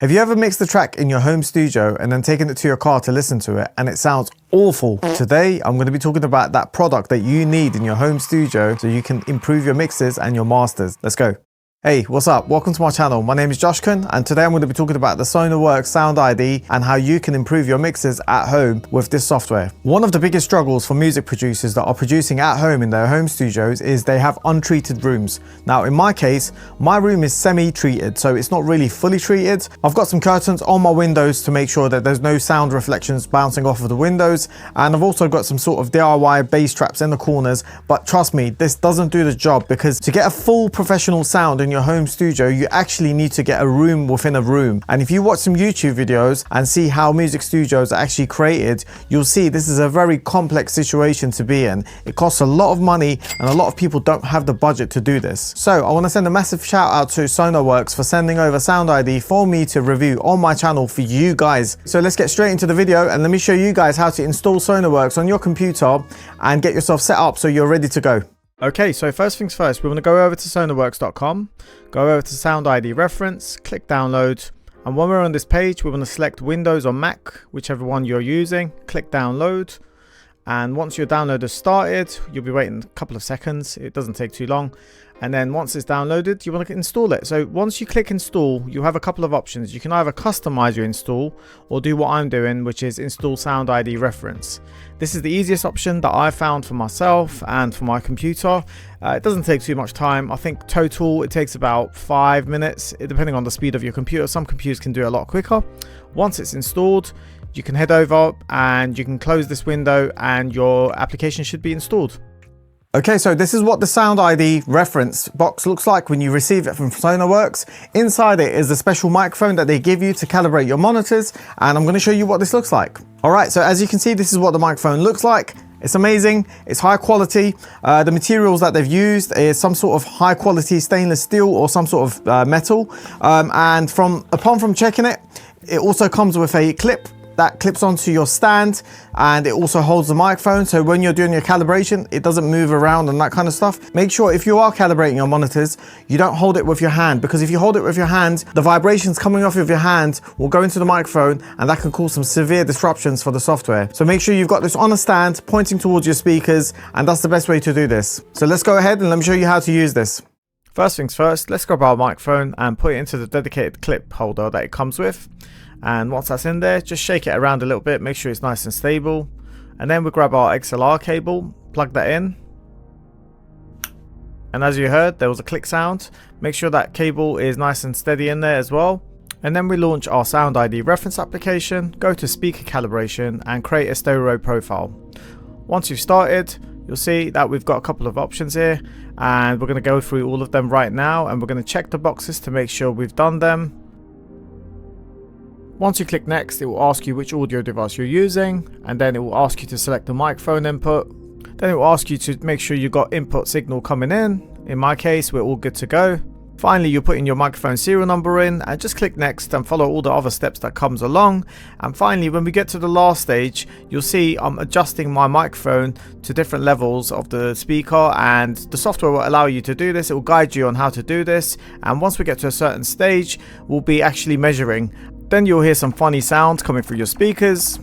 Have you ever mixed the track in your home studio and then taken it to your car to listen to it and it sounds awful? Today, I'm going to be talking about that product that you need in your home studio so you can improve your mixes and your masters. Let's go. Hey, what's up? Welcome to my channel. My name is Joshkin and today I'm going to be talking about the Sonarworks SoundID and how you can improve your mixes at home with this software. One of the biggest struggles for music producers that are producing at home in their home studios is they have untreated rooms. Now in my case, my room is semi-treated, so it's not really fully treated. I've got some curtains on my windows to make sure that there's no sound reflections bouncing off of the windows, and I've also got some sort of DIY bass traps in the corners, but trust me, this doesn't do the job because to get a full professional sound in your home studio, you actually need to get a room within a room. And if you watch some YouTube videos and see how music studios are actually created, you'll see this is a very complex situation to be in. It costs a lot of money and a lot of people don't have the budget to do this. So I want to send a massive shout out to Sonarworks for sending over SoundID for me to review on my channel for you guys. So let's get straight into the video and let me show you guys how to install Sonarworks on your computer and get yourself set up so you're ready to go. Okay, so first things first, we want to go over to sonarworks.com, go over to SoundID Reference, click download, and when we're on this page, we want to select Windows or Mac, whichever one you're using, click download, and once your download has started, you'll be waiting a couple of seconds, it doesn't take too long, and then once it's downloaded, you want to install it. So once you click install, you have a couple of options. You can either customize your install or do what I'm doing, which is install SoundID Reference. This is the easiest option that I found for myself and for my computer. It doesn't take too much time. I think total it takes about 5 minutes, depending on the speed of your computer. Some computers can do it a lot quicker. Once it's installed, you can head over and you can close this window and your application should be installed. Okay, so this is what the SoundID reference box looks like when you receive it from Sonarworks. Inside it is a special microphone that they give you to calibrate your monitors, and I'm going to show you what this looks like. All right, so as you can see, this is what the microphone looks like. It's amazing, it's high quality. The materials that they've used is some sort of high quality stainless steel or some sort of metal. And upon checking it, it also comes with a clip that clips onto your stand, and it also holds the microphone, so when you're doing your calibration it doesn't move around and that kind of stuff. Make sure if you are calibrating your monitors, you don't hold it with your hand, because if you hold it with your hand, the vibrations coming off of your hand will go into the microphone and that can cause some severe disruptions for the software. So make sure you've got this on a stand pointing towards your speakers, and that's the best way to do this. So let's go ahead and let me show you how to use this. First things first, let's grab our microphone and put it into the dedicated clip holder that it comes with. And once that's in there, just shake it around a little bit, make sure it's nice and stable. And then we grab our XLR cable, plug that in. And as you heard, there was a click sound. Make sure that cable is nice and steady in there as well. And then we launch our SoundID Reference application, go to speaker calibration and create a stereo profile. Once you've started, you'll see that we've got a couple of options here, and we're going to go through all of them right now, and we're going to check the boxes to make sure we've done them. Once you click next, it will ask you which audio device you're using, and then it will ask you to select the microphone input. Then it will ask you to make sure you've got input signal coming in. In my case, we're all good to go. Finally, you put in your microphone serial number in and just click next and follow all the other steps that comes along. And finally, when we get to the last stage, you'll see I'm adjusting my microphone to different levels of the speaker, and the software will allow you to do this. It will guide you on how to do this. And once we get to a certain stage, we'll be actually measuring. Then you'll hear some funny sounds coming through your speakers.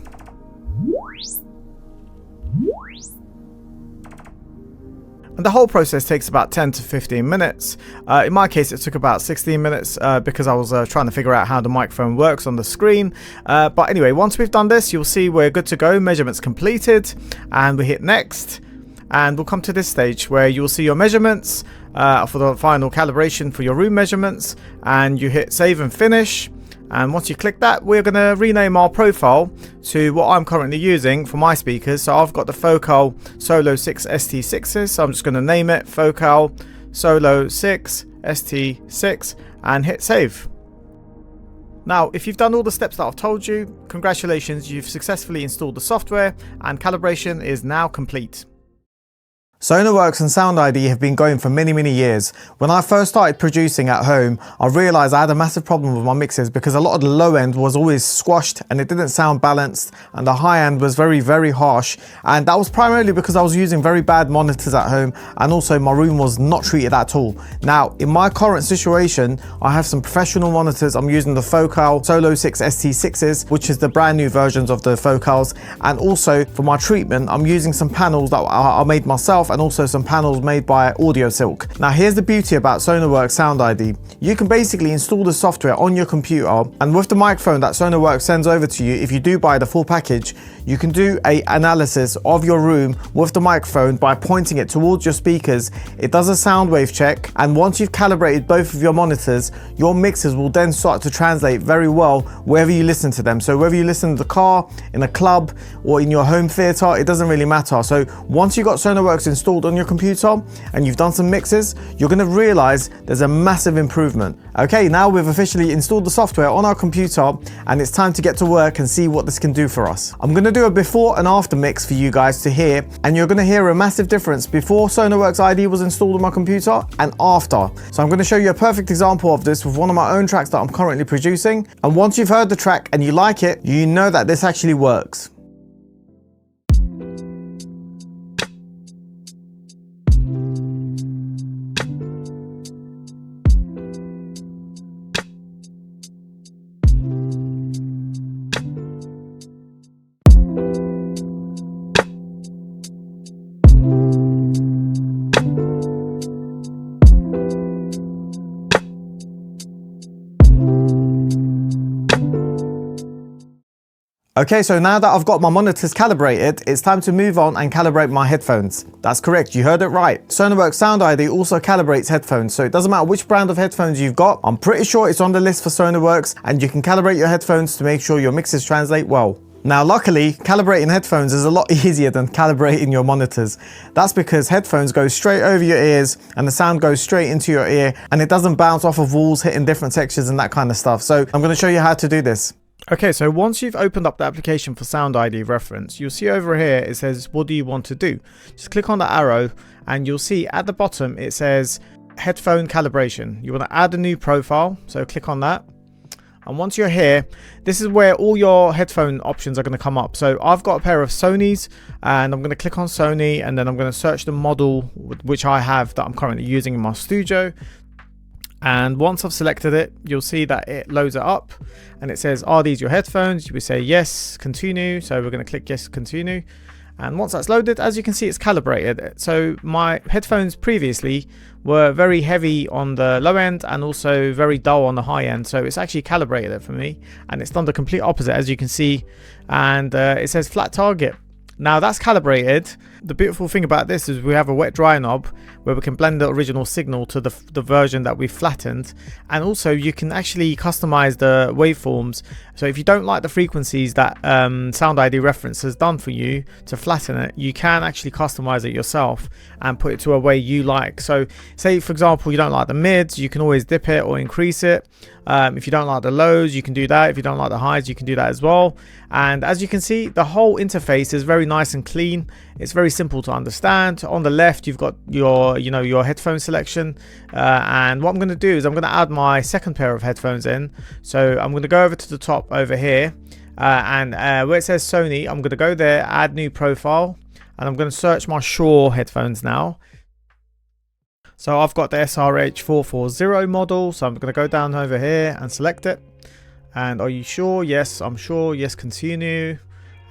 And the whole process takes about 10 to 15 minutes. In my case, it took about 16 minutes because I was trying to figure out how the microphone works on the screen. But anyway, once we've done this, you'll see we're good to go. Measurements completed. And we hit next. And we'll come to this stage where you'll see your measurements for the final calibration for your room measurements. And you hit save and finish. And once you click that, we're going to rename our profile to what I'm currently using for my speakers. So I've got the Focal Solo 6 ST6s. So I'm just going to name it Focal Solo 6 ST6 and hit save. Now, if you've done all the steps that I've told you, congratulations, you've successfully installed the software and calibration is now complete. Sonarworks and SoundID have been going for many years. When I first started producing at home, I realized I had a massive problem with my mixes because a lot of the low end was always squashed and it didn't sound balanced, and the high end was very harsh, and that was primarily because I was using very bad monitors at home, and also my room was not treated at all. Now in my current situation, I have some professional monitors. I'm using the Focal Solo 6 ST6s, which is the brand new versions of the Focals, and also for my treatment I'm using some panels that I made myself, and also some panels made by Audio Silk. Now here's the beauty about Sonarworks SoundID. You can basically install the software on your computer, and with the microphone that Sonarworks sends over to you, if you do buy the full package, you can do an analysis of your room with the microphone by pointing it towards your speakers. It does a sound wave check, and once you've calibrated both of your monitors, your mixes will then start to translate very well wherever you listen to them. So whether you listen to the car, in a club, or in your home theater, it doesn't really matter. So once you got Sonarworks installed on your computer and you've done some mixes, you're going to realize there's a massive improvement. Okay, now we've officially installed the software on our computer and it's time to get to work and see what this can do for us. I'm going to do a before and after mix for you guys to hear, and you're going to hear a massive difference before Sonarworks ID was installed on my computer and after. So I'm going to show you a perfect example of this with one of my own tracks that I'm currently producing, and once you've heard the track and you like it, you know that this actually works. Okay, so now that I've got my monitors calibrated, it's time to move on and calibrate my headphones. That's correct, you heard it right. Sonarworks SoundID also calibrates headphones, so it doesn't matter which brand of headphones you've got. I'm pretty sure it's on the list for Sonarworks, and you can calibrate your headphones to make sure your mixes translate well. Now luckily, calibrating headphones is a lot easier than calibrating your monitors. That's because headphones go straight over your ears and the sound goes straight into your ear, and it doesn't bounce off of walls, hitting different textures and that kind of stuff. So I'm going to show you how to do this. Okay, so once you've opened up the application for SoundID Reference, you'll see over here it says, what do you want to do? Just click on the arrow and you'll see at the bottom it says headphone calibration. You want to add a new profile, so click on that. And once you're here, this is where all your headphone options are going to come up. So I've got a pair of Sonys, and I'm going to click on Sony, and then I'm going to search the model which I have that I'm currently using in my studio. And once I've selected it, you'll see that it loads it up and it says, are these your headphones? You would say yes, continue. So we're going to click yes, continue. And once that's loaded, as you can see, it's calibrated. So my headphones previously were very heavy on the low end and also very dull on the high end. So it's actually calibrated it for me, and it's done the complete opposite, as you can see. And it says flat target. Now that's calibrated. The beautiful thing about this is we have a wet dry knob where we can blend the original signal to the version that we've flattened, and also you can actually customize the waveforms. So if you don't like the frequencies that SoundID Reference has done for you to flatten it, you can actually customize it yourself and put it to a way you like. So say for example you don't like the mids, you can always dip it or increase it. If you don't like the lows, you can do that. If you don't like the highs, you can do that as well. And as you can see, the whole interface is very nice and clean. It's very simple to understand. On the left, you've got your headphone selection. And what I'm going to do is I'm going to add my second pair of headphones in. So I'm going to go over to the top over here, and where it says Sony, I'm going to go there, add new profile, and I'm going to search my Shure headphones now. So I've got the SRH440 model, so I'm going to go down over here and select it. And are you sure? Yes, I'm sure. Yes, continue.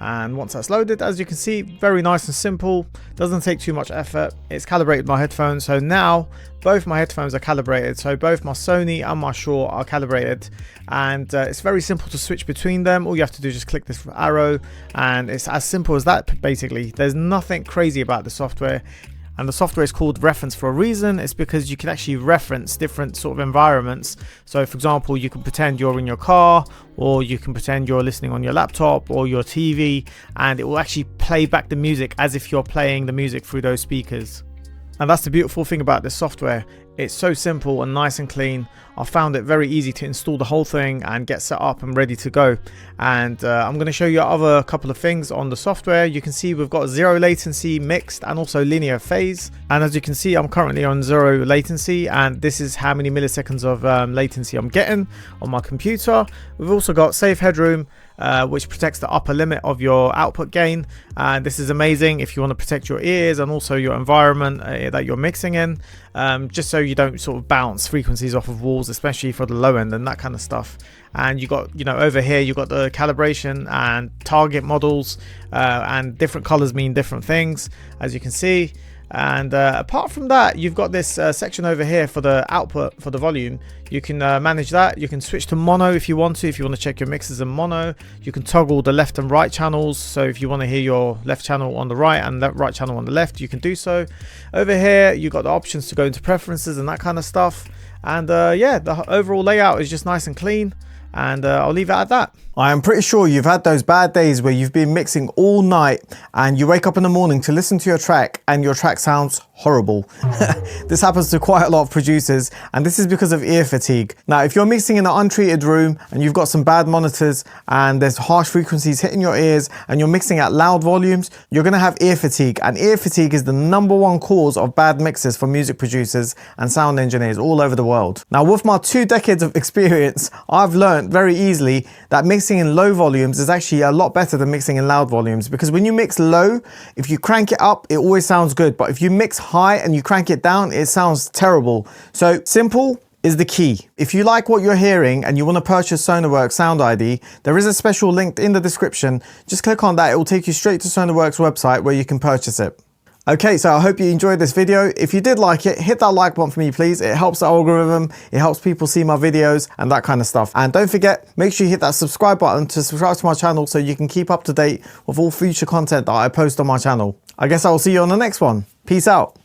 And once that's loaded, as you can see, very nice and simple. Doesn't take too much effort. It's calibrated my headphones. So now both my headphones are calibrated. So both my Sony and my Shure are calibrated. And it's very simple to switch between them. All you have to do is just click this arrow, and it's as simple as that basically. There's nothing crazy about the software. And the software is called Reference for a reason. It's because you can actually reference different sort of environments. So for example, you can pretend you're in your car, or you can pretend you're listening on your laptop or your TV, and it will actually play back the music as if you're playing the music through those speakers. And that's the beautiful thing about this software. It's so simple and nice and clean. I found it very easy to install the whole thing and get set up and ready to go. And I'm going to show you other couple of things on the software. You can see we've got 0 latency, mixed, and also linear phase. And as you can see, I'm currently on 0 latency, and this is how many milliseconds of latency I'm getting on my computer. We've also got safe headroom, which protects the upper limit of your output gain. And this is amazing if you want to protect your ears and also your environment that you're mixing in, just so you don't sort of bounce frequencies off of walls, especially for the low end and that kind of stuff. And you got, you know, over here you got the calibration and target models, and different colors mean different things, as you can see. And apart from that, you've got this section over here for the output, for the volume. You can manage that. You can switch to mono if you want to check your mixes in mono. You can toggle the left and right channels, so if you want to hear your left channel on the right and the right channel on the left, you can do so. Over here you've got the options to go into preferences and that kind of stuff. And yeah, the overall layout is just nice and clean. And I'll leave it at that. I am pretty sure you've had those bad days where you've been mixing all night and you wake up in the morning to listen to your track and your track sounds horrible. This happens to quite a lot of producers, and this is because of ear fatigue. Now, if you're mixing in an untreated room and you've got some bad monitors and there's harsh frequencies hitting your ears and you're mixing at loud volumes, you're gonna have ear fatigue. And ear fatigue is the #1 cause of bad mixes for music producers and sound engineers all over the world. Now, with my 2 decades of experience, I've learned very easily that mixing in low volumes is actually a lot better than mixing in loud volumes, because when you mix low, if you crank it up, it always sounds good. But if you mix high and you crank it down, it sounds terrible. So simple is the key. If you like what you're hearing and you want to purchase Sonarworks SoundID, there is a special link in the description. Just click on that. It will take you straight to Sonarworks website where you can purchase it. Okay, so I hope you enjoyed this video. If you did like it, hit that like button for me, please. It helps the algorithm, it helps people see my videos and that kind of stuff. And don't forget, make sure you hit that subscribe button to subscribe to my channel so you can keep up to date with all future content that I post on my channel. I guess I will see you on the next one. Peace out.